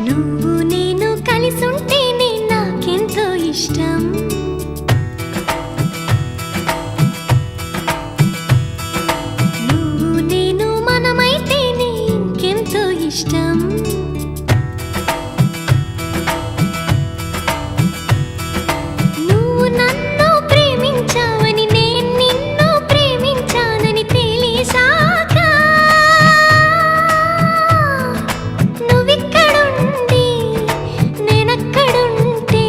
నువ్వు నేను కలిసుంటేనే నాకెంతో ఇష్టం. నువ్వు నేను మనమైతేనే ఇంకెంతో ఇష్టం. నువ్వు నన్ను ప్రేమించావని నేను నిన్ను ప్రేమించానని తెలిసాక నువ్విక్కడుండి నేనక్కడుంటే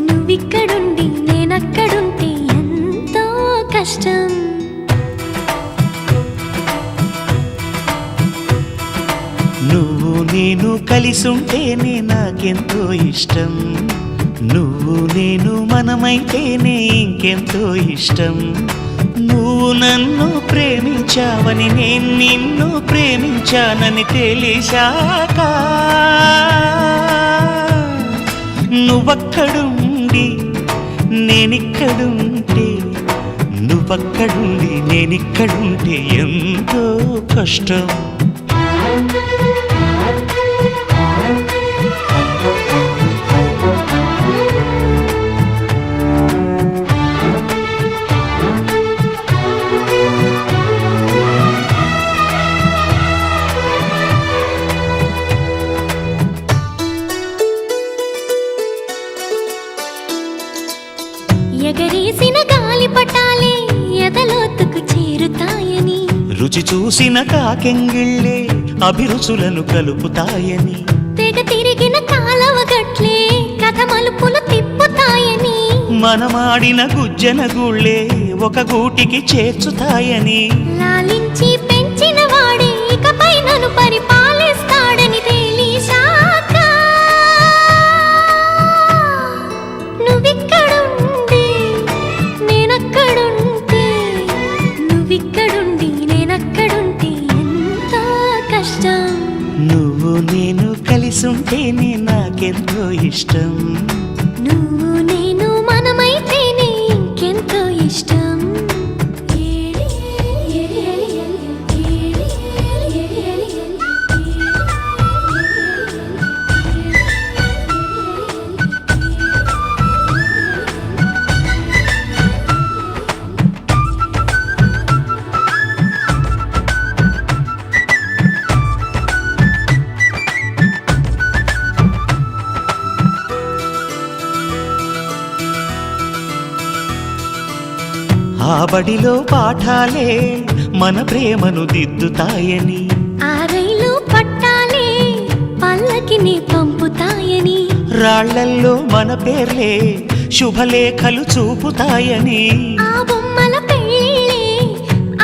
నువ్విక్కడుండి నేనక్కడుంటే ఎంతో కష్టం. నువ్వు నేను కలిసుంటేనే నాకెంతో ఇష్టం. నువ్వు నేను మనమైతేనే ఇంకెంతో ఇష్టం. నువ్వు నన్ను ప్రేమించావని నేను నిన్ను ప్రేమించానని తెలిసాక నువ్వక్కడుండి నేనిక్కడుంటే నువ్వక్కడుండి నేనిక్కడుంటే ఎంతో కష్టం. ఎగరేసిన గాలిపటాలే ఎదలోతుకు చేరుతాయని, రుచి చూసిన కాకెంగిళ్ళే అభిరుచులను కలుపుతాయని, తెగ తిరిగిన కాలవ గట్లే కథ మలుపులు తిప్పుతాయని, మనమాడిన గుజ్జన గుళ్ళే ఒక గూటికి చేర్చుతాయని, లాలించి పెంచిన వాడే ఇకపై నన్ను పరిపాలిస్తాడని తెలిసాక నువ్విక్కడుండి నేనక్కడుంటే నువ్విక్కడుండి నేనక్కడుంటే ఎంతో కష్టం. నువ్వు నేను కలిసుంటేనే నాకెంతో ఇష్టం. నువ్వు నేను మనమైతేనే ఇంకెంతో ఇష్టం. ఆ బడిలో పాఠాలే మన ప్రేమను దిద్దుతాయని, ఆ రైలు పట్టాలే పల్లకిని పంపుతాయని, రాళ్లల్లో మన పేర్లే శుభలేఖలు చూపుతాయని, ఆ బొమ్మల పెళ్ళిళ్ళే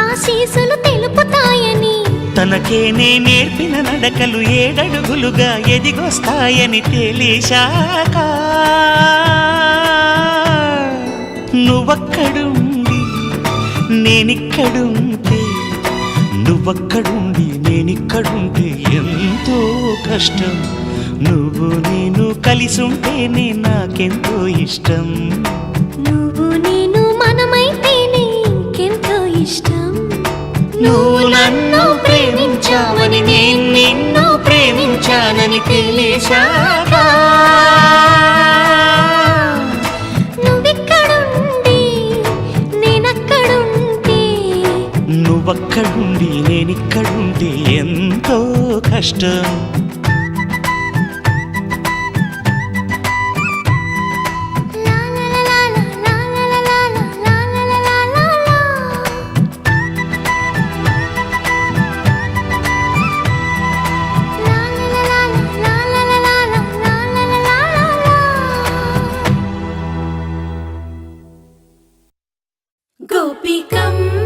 ఆశీసులు తెలుపుతాయని, తనకేనే నేర్పిన నడకలు ఏడడుగులుగా ఎదిగొస్తాయని తెలిసాక నువ్వక్కడుండి నేనిక్కడుంటే నువ్వక్కడుండి నేనిక్కడుంటే ఎంతో కష్టం. నువ్వు నేను కలిసుంటేనే నాకెంతో ఇష్టం. నువ్వు నేను మనమైతేనే ఇంకెంతో ఇష్టం. నువ్వు నన్ను ప్రేమించావని నేను నిన్ను ప్రేమించానని తెలిసాక నువ్విక్కడుండి నేనక్కడుంటే నువ్వక్కడుండి నేనిక్కడుంటే ఎంతో కష్టం. గోపికమ్మ